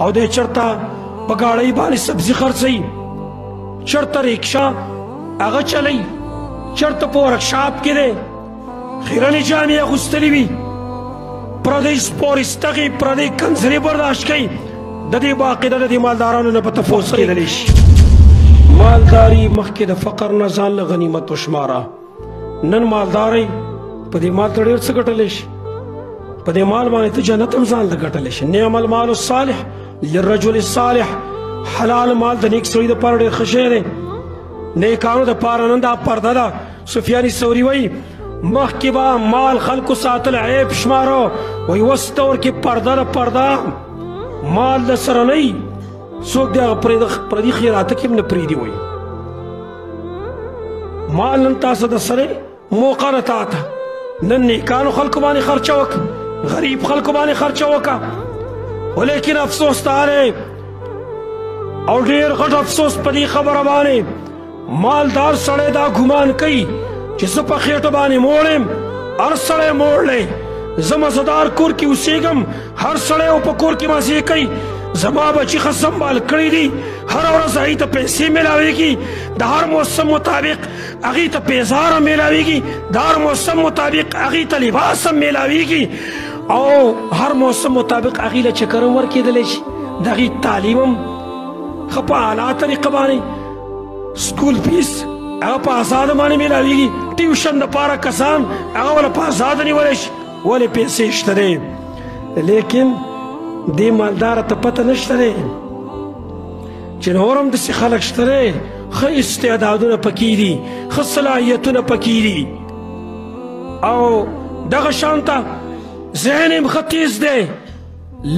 او دی چرته په ګاډۍ باندې سبزي خرڅوي، چرته ریکشا هغه چلی، چرته په ورکشاپ کې دی خیرنې جامې اغوستلې وي، پردی سپورستغې پردی کنځرې برداشت کوي. د دې باقاعده د دې مالدارانو نه به تپوس کېدلی شي. مالداري مخکې د فقر نه ځان له غنیمت وشماره. نن مالدارۍ په دې مال ته ډېر څه ګټلی شي، په دې مال باندې ته جنت هم ځان له ګټلی شي. نعم المال الصالح للرجل الصالح. حلال مال د نیک سړي دپاره ډېر ښه شی دی، نیکانو دپاره نن دا پرده ده. سفیان ثوري وایي مخکې به مال خلکو ساتل عیب شماره، وایي اوس دور کې پرده ده پرده، مال د سره نه وي، څوک د هغه پردي خیراته کې هم نه پرېږدي. وایي مال نن تاسو د سره موقع نه تا ته، نن نیکانو خلکو باندې خرچه وکړه، غریب خلکو باندې خرچه وکړه. ولیکن افسوس داره او ډېر غټ افسوس په دې خبره باندې مالدار سړی دا ګمان کوي چې زه په خېټه باندې موړ یم، هر سړی موړ دی، زه مزدار کور کې اوسېږم، هر سړی او په کور کې مزې کوي، زما بچي ښه سنبال کړي دي، هره ورځ هغې ته پیسې میلاویږي، د هر موسم مطابق هغې ته پیزار هم میلاویږي، د هر موسم مطابق هغې ته لباس هم میلاویږي، او هر موسم مطابق هغې له چکر هم ورکېدلی شي، د هغې تعلیم هم ښه په اعلی طریقه باندې، سکول فیس هغه په ازاده باندې میلاویږي، ټیوشن دپاره کسان هغه وله په ازاده نیولی شي، ولې پیسې شته دی. لیکن دې مالداره ته پته نشته دی چې نور هم داسې خلک شته دی، ښه استعدادونه پکې دي، ښه صلاحیتونه پکې دي، او دغه شانته ذهن هم ښه تیز دی،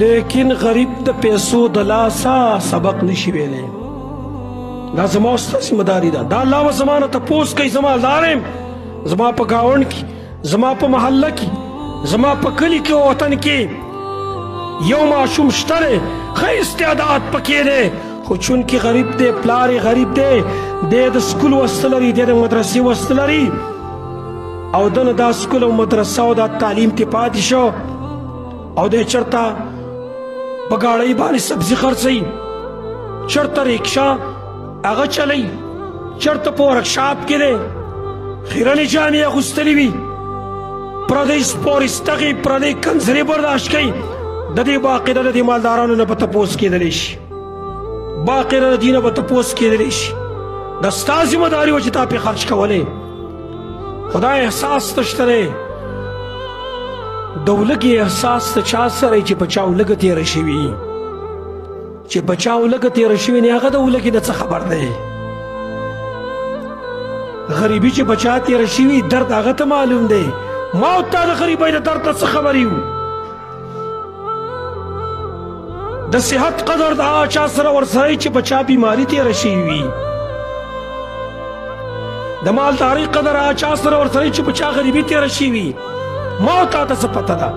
لیکن غریب د پیسو د لاسه سبق نشي ویلی. دا زما او ستا ذمه داري ده. دا الله به زما نه تپوس کوي، زه مالدار یم، زما په ګاونډ کې، زما په محله کې، زما په کلي کې او وطن کې یو ماشوم شته دی، ښه استعداد پکې دی، خو چونکې غریب دی، پلار یې غریب دی، دی د سکول وسته لري، دی د مدرسې وسته لري، او ده نه دا سکول او مدرسه او دا تعلیم ترې پاتې شو، او دی چېرته په ګاډۍ باندې سبزي خرڅوي، چېرته ریکشا هغه چلی، چېرته په ورکشاپ کې دی خیرنې جامې اغوستلې وي، پردی سپورستغې پردی کنځرې برداشت کوي. د دې باقاعده د دې مالدارانو نه به تپوس کېدلی شي، باقاعده د دې نه به تپوس کېدلی شي. د ستا ذمه داري وه چې تا پرې خرچ کولی، خو دا احساس ته شته دی، د ولږې احساس ته چا سره چې په چا ولږه تېره شوي، چې په چا ولږه تېره شوي نه هغه د ولږې نه څه خبر دی. غریبي چې په چا تېره شوي درد هغه ته معلوم دی، ما او تا د غریبۍ د درد نه څه خبر یو. د صحت قدر د هغه چا سره ورسره چې په چا بیماري تېره شوي وي، د مالدارۍ قدر هغه چا سره ورسره چې په چا غریبي تېره شوي وي. ما او تا ته څه پته ده؟